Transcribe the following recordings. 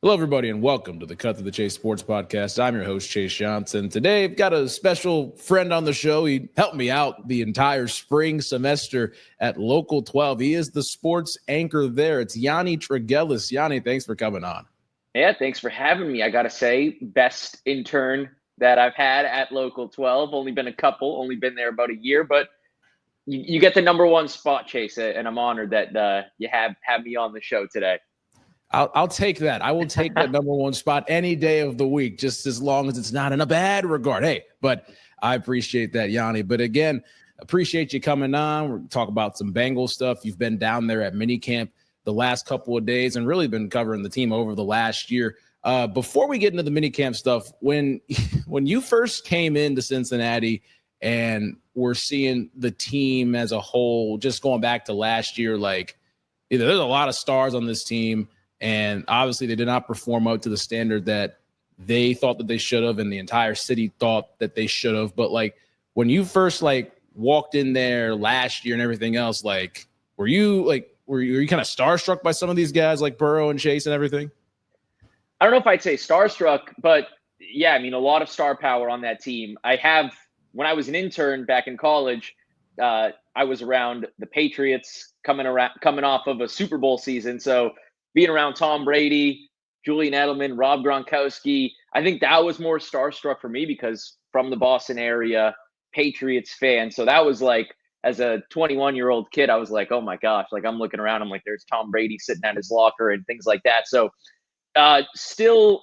Hello, everybody, and welcome to the Cut to the Chase Sports Podcast. I'm your host, Chase Younts, and today I've got a special friend on the show. He helped me out the entire spring semester at Local 12. He is the sports anchor there. It's Yanni Tragellis. Yanni, thanks for coming on. Yeah, thanks for having me. I got to say, best intern that I've had at Local 12. Only been been there about a year, but you get the number one spot, Chase, and I'm honored that you have me on the show today. I'll take that. I will take that number one spot any day of the week, just as long as it's not in a bad regard. Hey, but I appreciate that, Yanni. But again, appreciate you coming on. We're talk about some Bengals stuff. You've been down there at minicamp the last couple of days and really been covering the team over the last year. Before we get into the minicamp stuff, when you first came into Cincinnati and we're seeing the team as a whole, just going back to last year, like either there's a lot of stars on this team, and obviously they did not perform up to the standard that they thought that they should have, and the entire city thought that they should have. But like when you first walked in there last year and everything else, were you kind of starstruck by some of these guys like Burrow and Chase and everything? I don't know if I'd say starstruck, but yeah, I mean, a lot of star power on that team. When I was an intern back in college, I was around the Patriots coming off of a Super Bowl season. So being around Tom Brady, Julian Edelman, Rob Gronkowski, I think that was more starstruck for me because from the Boston area, Patriots fan. So that was as a 21-year-old kid, I was like, oh my gosh, I'm looking around. I'm like, there's Tom Brady sitting at his locker and things like that. So still,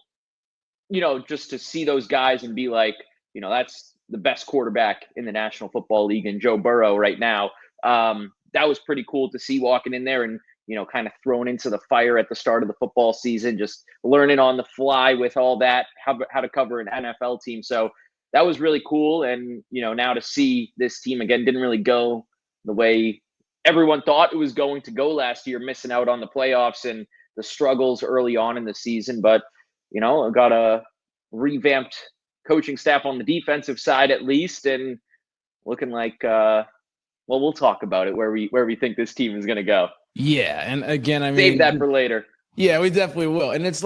just to see those guys and be like, that's the best quarterback in the National Football League and Joe Burrow right now. That was pretty cool to see walking in there and, kind of thrown into the fire at the start of the football season, just learning on the fly with all that, how to cover an NFL team. So that was really cool. And, now to see this team again, didn't really go the way everyone thought it was going to go last year, missing out on the playoffs and the struggles early on in the season. But, I got a revamped coaching staff on the defensive side, at least, and looking like, we'll talk about it where we think this team is going to go. Yeah. And again, I mean, save that for later. Yeah, we definitely will. And it's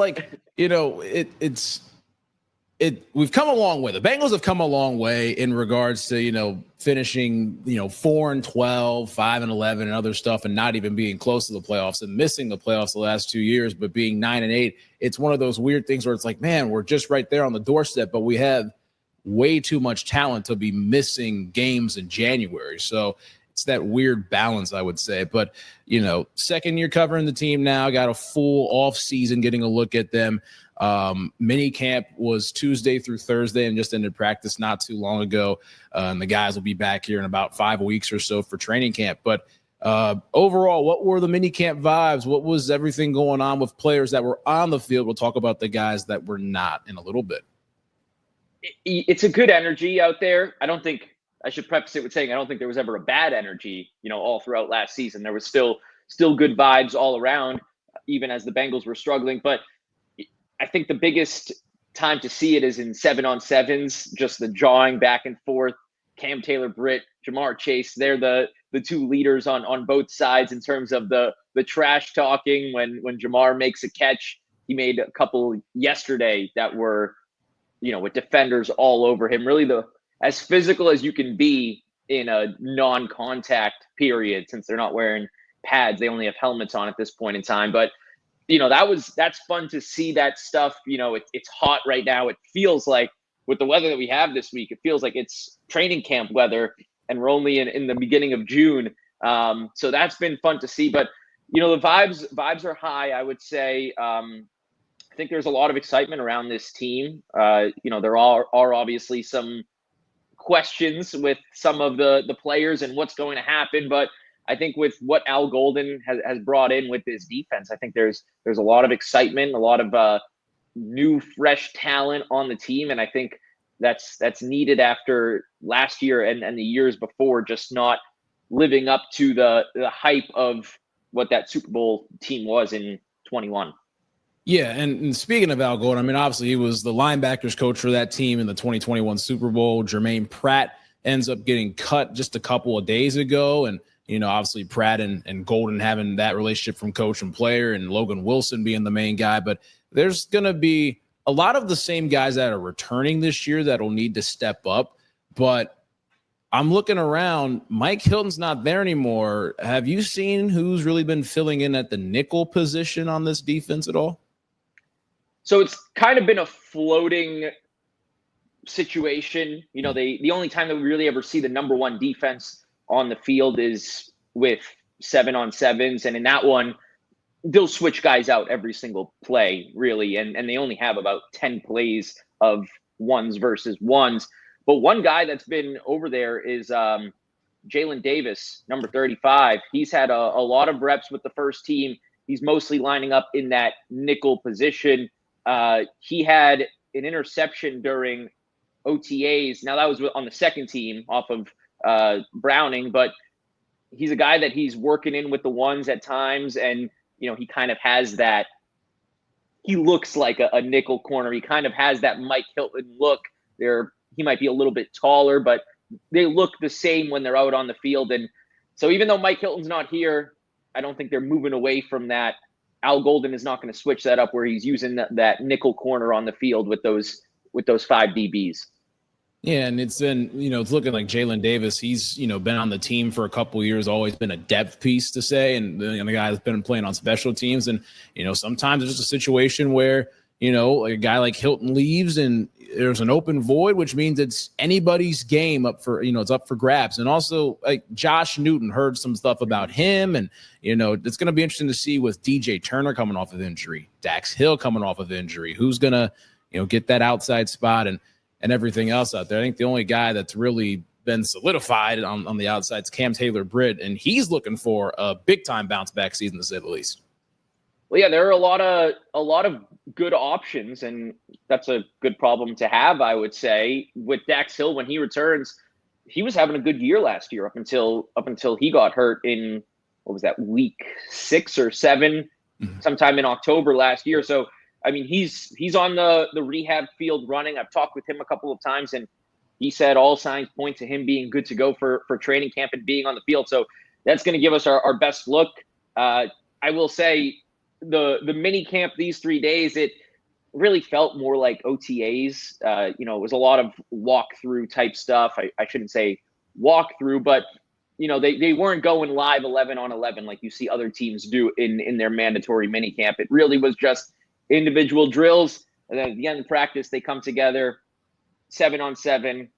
we've come a long way. The Bengals have come a long way in regards to, finishing, 4-12, 5-11 and other stuff and not even being close to the playoffs and missing the playoffs the last 2 years, but being 9-8. It's one of those weird things where it's like, man, we're just right there on the doorstep, but we have way too much talent to be missing games in January. So it's that weird balance, I would say. But, second year covering the team now, got a full off season, getting a look at them. Mini camp was Tuesday through Thursday and just ended practice not too long ago. And the guys will be back here in about 5 weeks or so for training camp. But overall, what were the mini camp vibes? What was everything going on with players that were on the field? We'll talk about the guys that were not in a little bit. It's a good energy out there. I should preface it with saying I don't think there was ever a bad energy, all throughout last season. There was still good vibes all around, even as the Bengals were struggling. But I think the biggest time to see it is in 7-on-7s, just the jawing back and forth. Cam Taylor-Britt, Jamar Chase, they're the two leaders on both sides in terms of the trash talking. When Jamar makes a catch, he made a couple yesterday that were, with defenders all over him. Really as physical as you can be in a non-contact period, since they're not wearing pads. They only have helmets on at this point in time. But, that's fun to see that stuff. It's hot right now. It feels like with the weather that we have this week, it feels like it's training camp weather and we're only in the beginning of June. So that's been fun to see. But, the vibes are high, I would say. I think there's a lot of excitement around this team. There are obviously some questions with some of the players and what's going to happen. But I think with what Al Golden has brought in with his defense, I think there's a lot of excitement, a lot of new, fresh talent on the team. And I think that's needed after last year and the years before, just not living up to the hype of what that Super Bowl team was in 21. Yeah, and speaking of Al Golden, I mean, obviously he was the linebackers coach for that team in the 2021 Super Bowl. Jermaine Pratt ends up getting cut just a couple of days ago. And, obviously Pratt and Golden having that relationship from coach and player, and Logan Wilson being the main guy. But there's going to be a lot of the same guys that are returning this year that will need to step up. But I'm looking around. Mike Hilton's not there anymore. Have you seen who's really been filling in at the nickel position on this defense at all? So it's kind of been a floating situation. You know, the only time that we really ever see the number one defense on the field is with 7-on-7s. And in that one, they'll switch guys out every single play, really. And they only have about 10 plays of ones versus ones. But one guy that's been over there is Jalen Davis, number 35. He's had a lot of reps with the first team. He's mostly lining up in that nickel position. He had an interception during OTAs. Now, that was on the second team off of Browning, but he's a guy that he's working in with the ones at times. And, you know, he kind of has that. He looks like a nickel corner. He kind of has that Mike Hilton look. He might be a little bit taller, but they look the same when they're out on the field. And so even though Mike Hilton's not here, I don't think they're moving away from that. Al Golden is not going to switch that up where he's using that nickel corner on the field with those 5 DBs. Yeah, and it's been, it's looking like Jalen Davis. He's, been on the team for a couple of years, always been a depth piece to say, and the guy that's been playing on special teams. And, sometimes it's just a situation where, a guy like Hilton leaves and there's an open void, which means it's anybody's game up for, it's up for grabs. And also, like Josh Newton, heard some stuff about him. And, it's going to be interesting to see with DJ Turner coming off of injury, Dax Hill coming off of injury, who's going to, get that outside spot and everything else out there. I think the only guy that's really been solidified on the outside is Cam Taylor-Britt, and he's looking for a big-time bounce-back season, to say the least. Well, yeah, there are a lot of good options, and that's a good problem to have, I would say. With Dax Hill, when he returns, he was having a good year last year up until he got hurt in, what was that, week 6 or 7, sometime in October last year. So, I mean, he's on the rehab field running. I've talked with him a couple of times, and he said all signs point to him being good to go for training camp and being on the field. So that's going to give us our best look. I will say the mini camp these 3 days, it really felt more like OTAs. It was a lot of walkthrough type stuff. I shouldn't say walkthrough, but they weren't going live 11-on-11 like you see other teams do in their mandatory mini camp. It really was just individual drills, and then at the end of practice, they come together 7-on-7,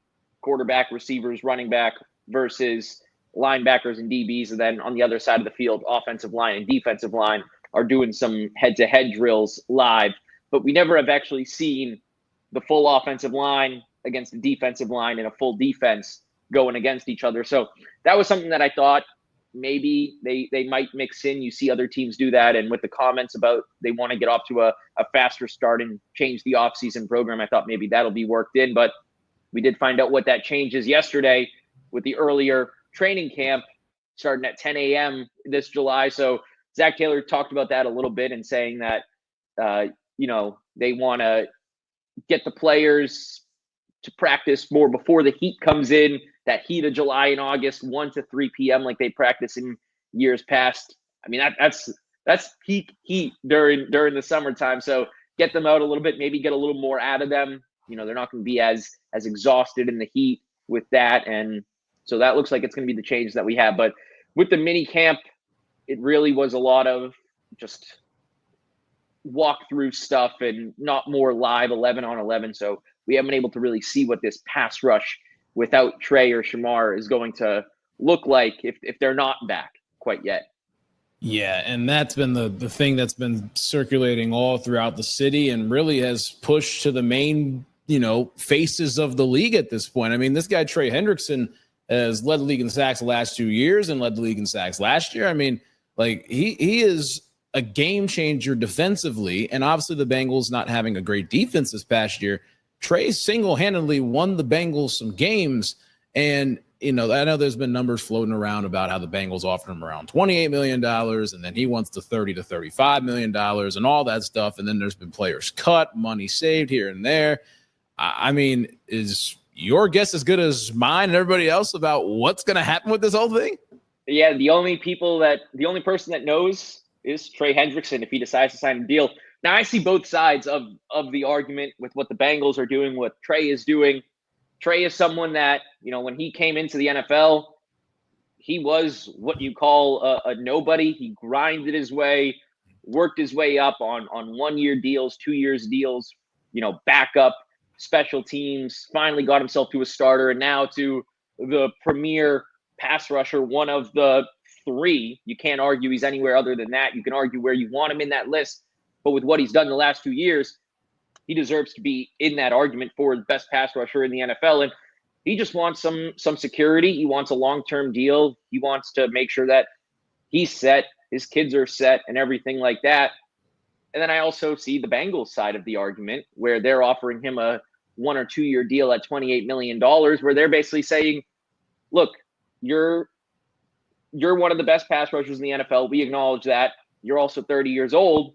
quarterback, receivers, running back versus linebackers and DBs. And then on the other side of the field, offensive line and defensive line are doing some head-to-head drills live. But we never have actually seen the full offensive line against the defensive line and a full defense going against each other. So that was something that I thought maybe they might mix in. You see other teams do that. And with the comments about they want to get off to a faster start and change the offseason program, I thought maybe that'll be worked in. But we did find out what that change is yesterday with the earlier training camp starting at 10 a.m. this July. So Zach Taylor talked about that a little bit and saying that, they want to get the players to practice more before the heat comes in, that heat of July and August, 1 to 3 p.m. like they practice in years past. I mean, that's peak heat during the summertime. So get them out a little bit, maybe get a little more out of them. They're not going to be as exhausted in the heat with that. And so that looks like it's going to be the change that we have. But with the mini camp, it really was a lot of just walk through stuff and not more live 11-on-11. So we haven't been able to really see what this pass rush without Trey or Shamar is going to look like if they're not back quite yet. Yeah, and that's been the thing that's been circulating all throughout the city and really has pushed to the main, faces of the league at this point. I mean, this guy, Trey Hendrickson, has led the league in sacks the last 2 years and led the league in sacks last year. I mean, like he is a game changer defensively, and obviously the Bengals not having a great defense this past year. Trey single-handedly won the Bengals some games, and I know there's been numbers floating around about how the Bengals offered him around $28 million, and then he wants the $30 to $35 million and all that stuff, and then there's been players cut, money saved here and there. I mean, is your guess as good as mine and everybody else about what's going to happen with this whole thing? Yeah, the only person that knows is Trey Hendrickson if he decides to sign a deal. Now I see both sides of the argument with what the Bengals are doing, what Trey is doing. Trey is someone that, when he came into the NFL, he was what you call a nobody. He grinded his way, worked his way up on 1-year deals, 2 years deals, backup, special teams, finally got himself to a starter, and now to the premier pass rusher, one of the 3. You can't argue he's anywhere other than that. You can argue where you want him in that list, but with what he's done the last 2 years, he deserves to be in that argument for the best pass rusher in the NFL. And he just wants some security. He wants a long-term deal. He wants to make sure that he's set, his kids are set, and everything like that. And then I also see the Bengals side of the argument where they're offering him a 1 or 2 year deal at $28 million, where they're basically saying, look, you're one of the best pass rushers in the NFL. We acknowledge that. You're also 30 years old.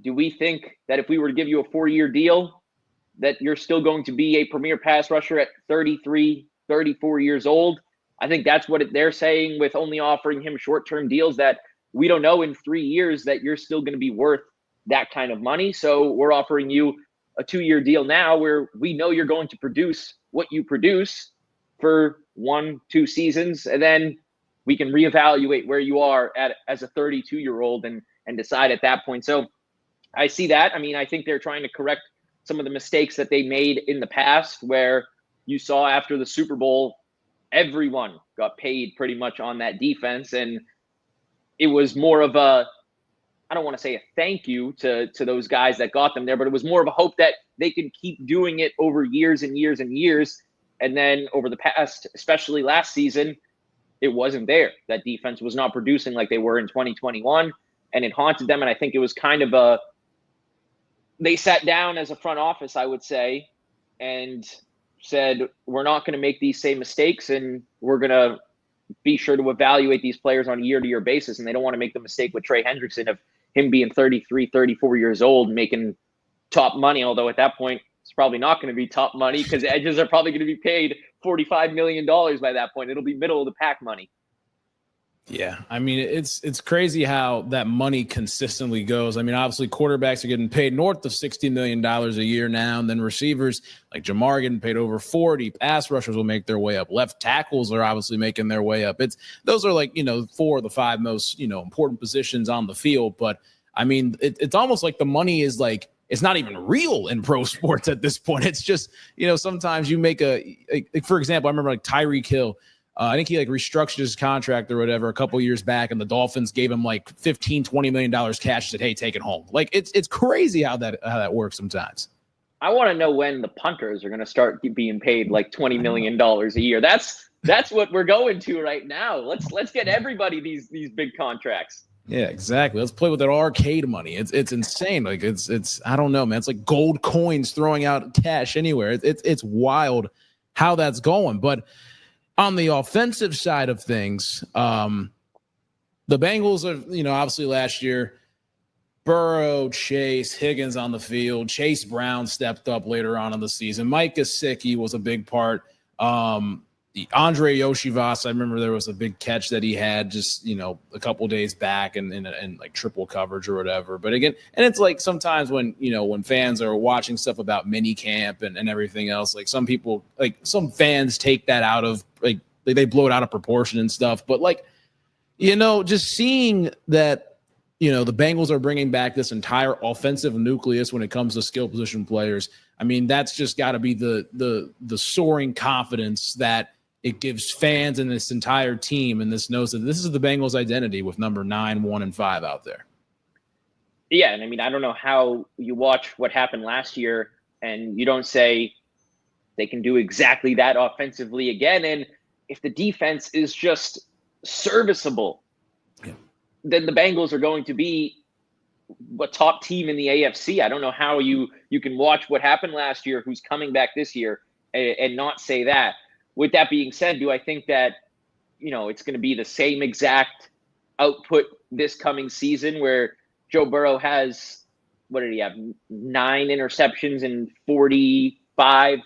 Do we think that if we were to give you a 4-year deal, that you're still going to be a premier pass rusher at 33, 34 years old? I think that's what they're saying with only offering him short-term deals, that we don't know in 3 years that you're still going to be worth that kind of money. So we're offering you a 2-year deal now where we know you're going to produce what you produce for 1-2 seasons, and then we can reevaluate where you are as a 32-year-old and decide at that point. So I see that. I mean, I think they're trying to correct some of the mistakes that they made in the past, where you saw after the Super Bowl, everyone got paid pretty much on that defense. And it was more of a, I don't want to say a thank you to those guys that got them there, but it was more of a hope that they could keep doing it over years and years and years. And then over the past, especially last season, it wasn't there. That defense was not producing like they were in 2021, and it haunted them. And I think it was kind of they sat down as a front office, I would say, and said, we're not going to make these same mistakes, and we're going to be sure to evaluate these players on a year-to-year basis. And they don't want to make the mistake with Trey Hendrickson of him being 33, 34 years old, making top money, although at that point, it's probably not going to be top money because edges are probably going to be paid $45 million by that point. It'll be middle of the pack money. Yeah, I mean, it's crazy how that money consistently goes. I mean, obviously, quarterbacks are getting paid north of $60 million a year now, and then receivers like Jamar getting paid over 40. Pass rushers will make their way up. Left tackles are obviously making their way up. Those are like 4 of the 5 most important positions on the field. But I mean, it's almost like the money is like, it's not even real in pro sports at this point. It's just sometimes you make for example, I remember like Tyreek Hill. I think he restructured his contract or whatever a couple years back, and the Dolphins gave him like $15-20 million cash. Said, "Hey, take it home." Like it's crazy how that works sometimes. I want to know when the punters are going to start being paid like $20 million a year. That's what we're going to right now. Let's get everybody these big contracts. Yeah, exactly. Let's play with that arcade money. It's insane. Like it's I don't know, man. It's like gold coins throwing out cash anywhere. It's wild how that's going, but. On the offensive side of things, the Bengals are, obviously last year, Burrow, Chase, Higgins on the field. Chase Brown stepped up later on in the season. Mike Gesicki was a big part. The Andre Yoshivas, I remember there was a big catch that he had just, a couple days back and like triple coverage or whatever. But again, and it's like sometimes when fans are watching stuff about minicamp and everything else, like some people, like some fans take that out of like they blow it out of proportion and stuff. But like, just seeing that, the Bengals are bringing back this entire offensive nucleus when it comes to skill position players. I mean, that's just got to be the soaring confidence that it gives fans and this entire team, and this knows that this is the Bengals' identity with number 9, 1, and 5 out there. Yeah, and I mean, I don't know how you watch what happened last year and you don't say they can do exactly that offensively again. And if the defense is just serviceable, then the Bengals are going to be a top team in the AFC. I don't know how you can watch what happened last year, who's coming back this year, and not say that. With that being said, do I think that, it's going to be the same exact output this coming season where Joe Burrow has, what did he have, 9 interceptions and 45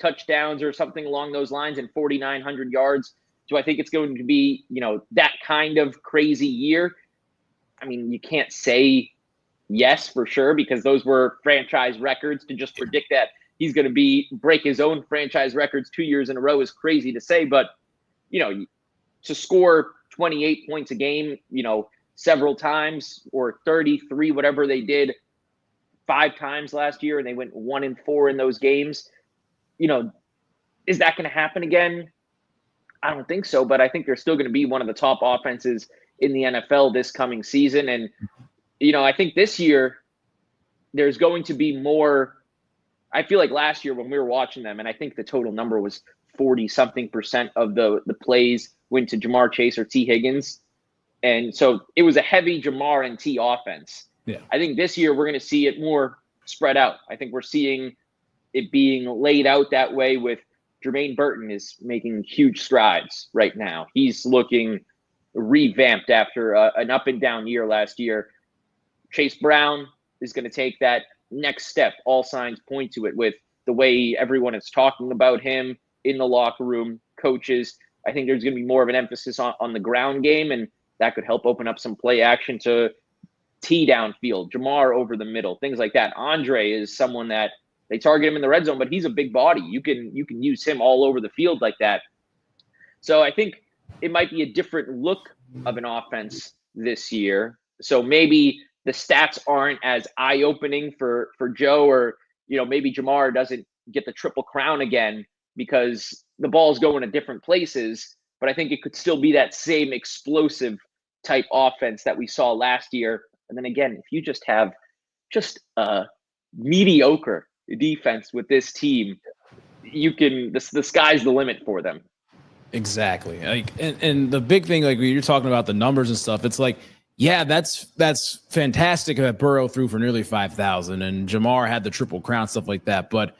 touchdowns or something along those lines and 4,900 yards? Do I think it's going to be, that kind of crazy year? I mean, you can't say Yes, for sure, because those were franchise records. To just predict that he's going to break his own franchise records 2 years in a row is crazy to say. But, to score 28 points a game, several times, or 33, whatever they did 5 times last year, and they went 1-4 in those games, is that going to happen again? I don't think so, but I think they're still going to be one of the top offenses in the NFL this coming season. And, I think this year there's going to be more. I feel like last year when we were watching them, and I think the total number was 40-something% of the plays went to Jamar Chase or T. Higgins. And so it was a heavy Jamar and T offense. Yeah. I think this year we're going to see it more spread out. I think we're seeing it being laid out that way with Jermaine Burton is making huge strides right now. He's looking revamped after an up and down year last year. Chase Brown is going to take that next step. All signs point to it with the way everyone is talking about him in the locker room, coaches. I think there's going to be more of an emphasis on the ground game, and that could help open up some play action to T downfield, Jamar over the middle, things like that. Andre is someone that they target him in the red zone, but he's a big body. You can use him all over the field like that. So I think it might be a different look of an offense this year. So maybe the stats aren't as eye-opening for Joe, or maybe Jamar doesn't get the triple crown again because the ball's going to different places. But I think it could still be that same explosive type offense that we saw last year. And then again, if you just have a mediocre defense with this team, the sky's the limit for them. Exactly. And the big thing, like when you're talking about the numbers and stuff, it's like, yeah, that's fantastic that Burrow threw for nearly 5,000 and Jamar had the triple crown, stuff like that. But,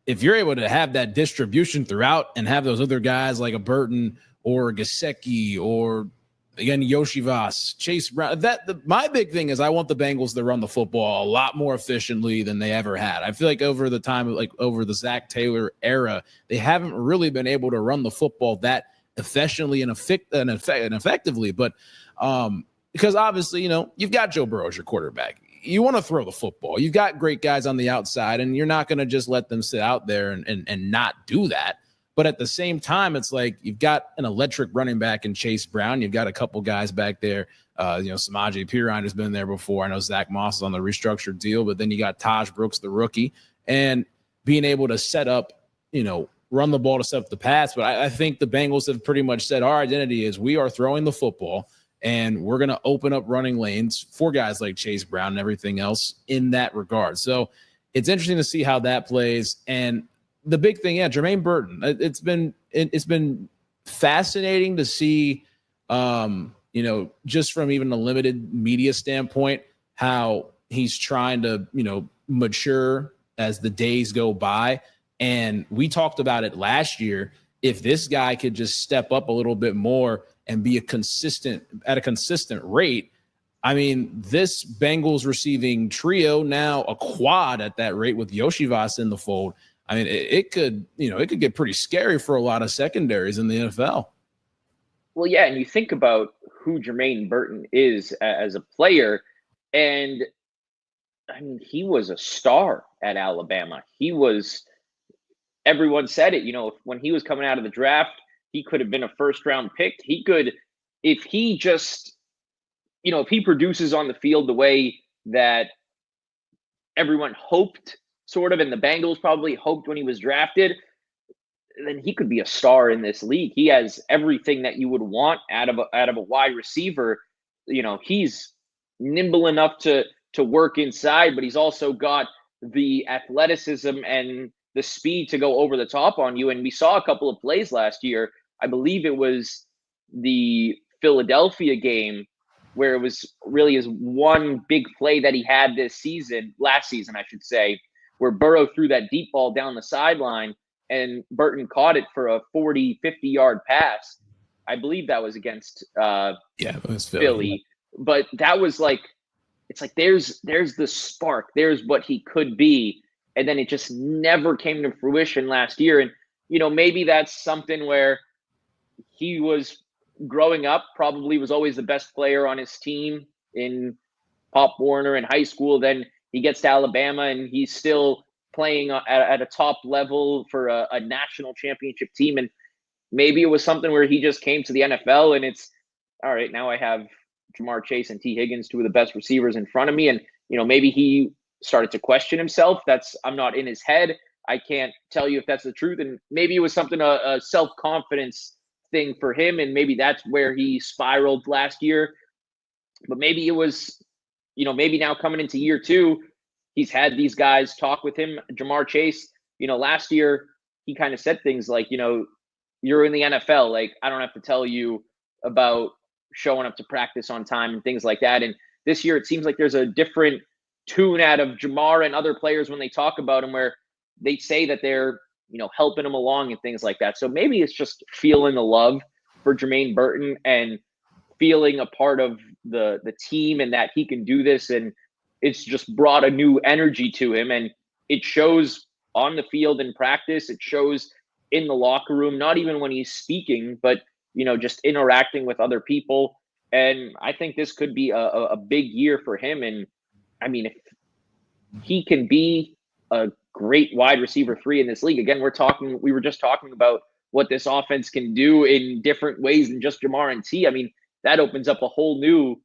if you're able to have that distribution throughout and have those other guys like a Burton or a Gesicki or, again, Yoshivas, Chase Brown, my big thing is I want the Bengals to run the football a lot more efficiently than they ever had. I feel like over the time, like over the Zach Taylor era, they haven't really been able to run the football that efficiently and effectively. But because obviously, you've got Joe Burrow as your quarterback. You want to throw the football. You've got great guys on the outside, and you're not going to just let them sit out there and not do that. But at the same time, it's like you've got an electric running back in Chase Brown. You've got a couple guys back there. Samaje Perine has been there before. I know Zach Moss is on the restructured deal, but then you got Taj Brooks, the rookie, and being able to set up, run the ball to set up the pass. But I think the Bengals have pretty much said our identity is we are throwing the football, and we're going to open up running lanes for guys like Chase Brown and everything else in that regard. So it's interesting to see how that plays. And the big thing, Jermaine Burton, it's been fascinating to see, just from even a limited media standpoint, how he's trying to, mature as the days go by. And we talked about it last year. If this guy could just step up a little bit more and be at a consistent rate, I mean, this Bengals receiving trio, now a quad at that rate with Yoshivas in the fold. I mean, it could get pretty scary for a lot of secondaries in the NFL. Well, yeah, and you think about who Jermaine Burton is as a player, and I mean, he was a star at Alabama. Everyone said it, when he was coming out of the draft, he could have been a first-round pick. He could, if he just, if he produces on the field the way that everyone hoped, sort of, and the Bengals probably hoped when he was drafted, then he could be a star in this league. He has everything that you would want out of a wide receiver. He's nimble enough to work inside, but he's also got the athleticism and the speed to go over the top on you. And we saw a couple of plays last year. I believe it was the Philadelphia game where it was really his one big play that he had last season, I should say, where Burrow threw that deep ball down the sideline and Burton caught it for a 40, 50-yard pass. I believe that was against it was Philly. But that was like, it's like there's the spark. There's what he could be. And then it just never came to fruition last year. And, maybe that's something where he was growing up, probably was always the best player on his team in Pop Warner in high school. Then he gets to Alabama and he's still playing at a top level for a national championship team. And maybe it was something where he just came to the NFL and it's, all right, now I have Jamar Chase and T. Higgins, two of the best receivers in front of me. And, maybe he started to question himself. I'm not in his head. I can't tell you if that's the truth. And maybe it was something, a self-confidence thing for him. And maybe that's where he spiraled last year. But maybe it was, maybe now coming into year 2, he's had these guys talk with him. Jamar Chase, last year he kind of said things like, you're in the NFL. Like, I don't have to tell you about showing up to practice on time and things like that. And this year it seems like there's a different tune out of Jamar and other players when they talk about him, where they say that they're, helping him along and things like that. So maybe it's just feeling the love for Jermaine Burton and feeling a part of the team and that he can do this. And it's just brought a new energy to him. And it shows on the field in practice. It shows in the locker room, not even when he's speaking, but, just interacting with other people. And I think this could be a big year for him. And I mean, if he can be a great wide receiver 3 in this league, again, we were just talking about what this offense can do in different ways than just Jamar and T. I mean, that opens up a whole new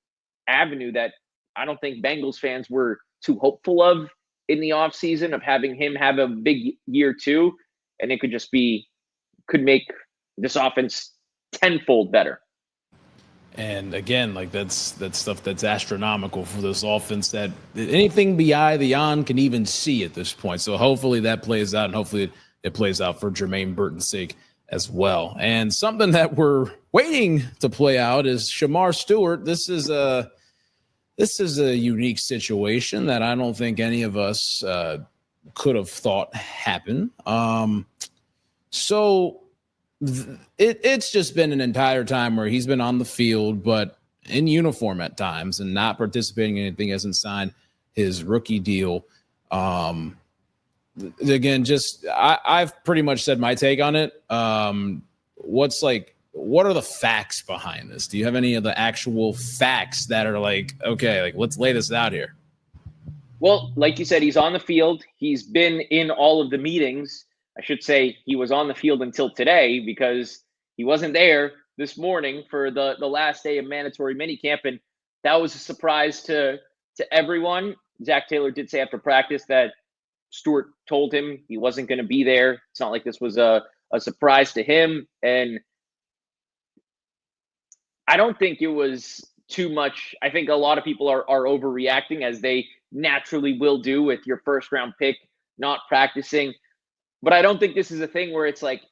avenue that I don't think Bengals fans were too hopeful of in the offseason, of having him have a big year 2. And it could make this offense tenfold better. And again, like that's stuff that's astronomical for this offense that anything beyond can even see at this point. So hopefully that plays out, and hopefully it plays out for Jermaine Burton's sake as well. And something that we're waiting to play out is Shamar Stewart. This is a unique situation that I don't think any of us could have thought happen. It's just been an entire time where he's been on the field, but in uniform at times and not participating in anything, hasn't signed his rookie deal. Again, I've pretty much said my take on it. What are the facts behind this? Do you have any of the actual facts that are like, okay, like let's lay this out here? Well, like you said, he's on the field. He's been in all of the meetings. I should say he was on the field until today, because he wasn't there this morning for the last day of mandatory minicamp. And that was a surprise to everyone. Zach Taylor did say after practice that Stewart told him he wasn't going to be there. It's not like this was a surprise to him. And I don't think it was too much. I think a lot of people are overreacting, as they naturally will do with your first round pick not practicing. But I don't think this is a thing where it's like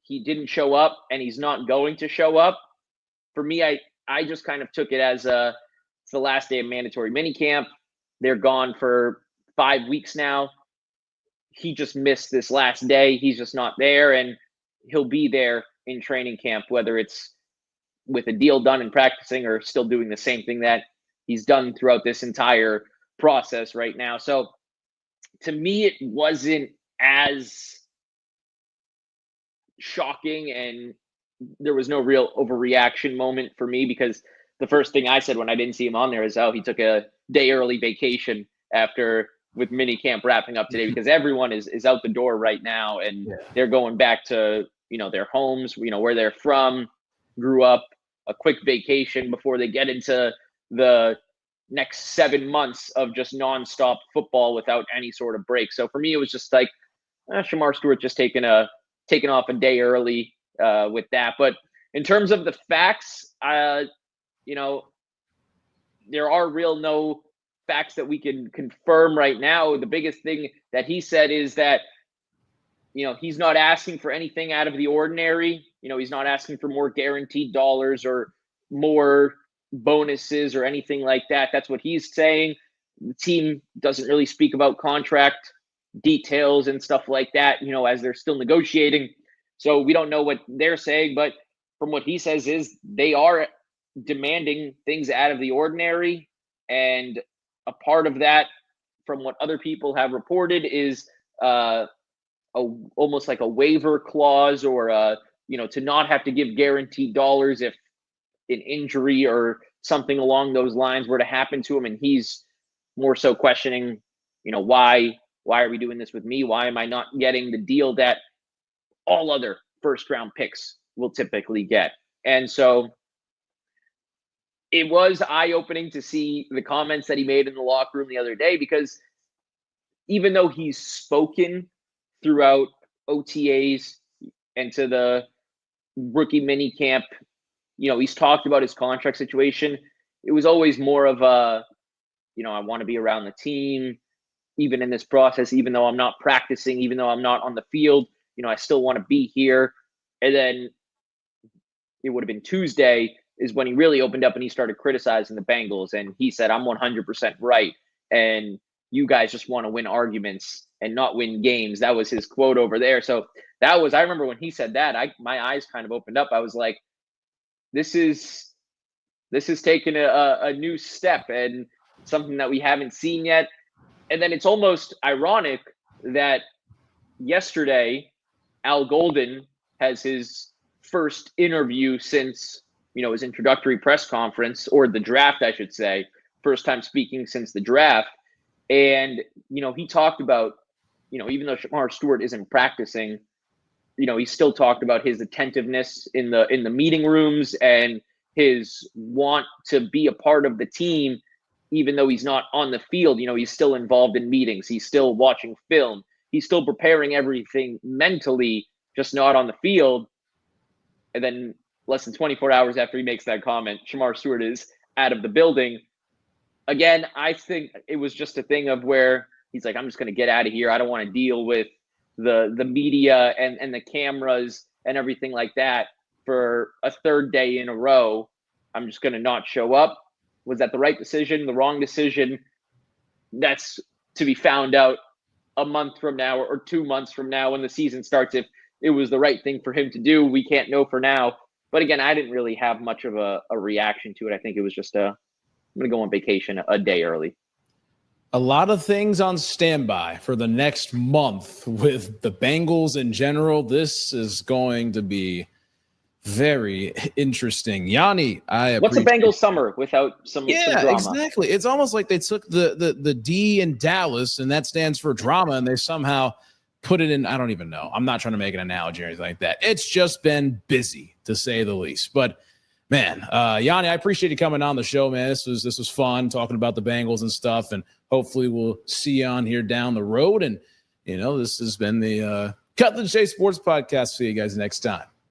he didn't show up and he's not going to show up. For me, I just kind of took it as it's the last day of mandatory minicamp. They're gone for 5 weeks now. He just missed this last day. He's just not there, and he'll be there in training camp, whether it's with a deal done and practicing or still doing the same thing that he's done throughout this entire process right now. So to me, it wasn't as shocking, and there was no real overreaction moment for me, because the first thing I said when I didn't see him on there is, oh, he took a day early vacation with minicamp wrapping up today, because everyone is out the door right now, and they're going back to their homes, where they're from, grew up, a quick vacation before they get into the next 7 months of just nonstop football without any sort of break. So for me, it was just like Shamar Stewart just taking off a day early with that. But in terms of the facts, there are no facts that we can confirm right now. The biggest thing that he said is that, he's not asking for anything out of the ordinary. He's not asking for more guaranteed dollars or more bonuses or anything like that. That's what he's saying. The team doesn't really speak about contract details and stuff like that, as they're still negotiating. So we don't know what they're saying, but from what he says is they are demanding things out of the ordinary. And a part of that, from what other people have reported, is almost like a waiver clause, or to not have to give guaranteed dollars if an injury or something along those lines were to happen to him, and he's more so questioning, why are we doing this with me? Why am I not getting the deal that all other first round picks will typically get? And so it was eye-opening to see the comments that he made in the locker room the other day, because even though he's spoken throughout OTAs and to the rookie mini camp, he's talked about his contract situation. It was always more of a, I want to be around the team, even in this process, even though I'm not practicing, even though I'm not on the field, I still want to be here. And then it would have been Tuesday is when he really opened up and he started criticizing the Bengals. And he said, I'm 100% right. And you guys just want to win arguments and not win games. That was his quote over there. So I remember when he said that, my eyes kind of opened up. I was like, this is taking a new step and something that we haven't seen yet. And then it's almost ironic that yesterday, Al Golden has his first interview since, his introductory press conference, or the draft, I should say, first time speaking since the draft. And, he talked about, even though Shamar Stewart isn't practicing, he still talked about his attentiveness in the meeting rooms and his want to be a part of the team, even though he's not on the field. He's still involved in meetings. He's still watching film. He's still preparing everything mentally, just not on the field. And then less than 24 hours after he makes that comment, Shamar Stewart is out of the building. Again, I think it was just a thing of where he's like, I'm just going to get out of here. I don't want to deal with the media and the cameras and everything like that for a third day in a row. I'm just going to not show up. Was that the right decision, the wrong decision? That's to be found out a month from now or 2 months from now when the season starts. If it was the right thing for him to do, we can't know for now. But again, I didn't really have much of a reaction to it. I think it was just I'm going to go on vacation a day early. A lot of things on standby for the next month with the Bengals in general. This is going to be very interesting. Yanni, what's a Bengals summer without some drama? Exactly. It's almost like they took the D in Dallas, and that stands for drama, and they somehow put it in. I don't even know. I'm not trying to make an analogy or anything like that. It's just been busy, to say the least. But man, Yanni, I appreciate you coming on the show, man. This was fun talking about the Bengals and stuff, and hopefully we'll see you on here down the road. And this has been the Cut to the Chase Sports Podcast. See you guys next time.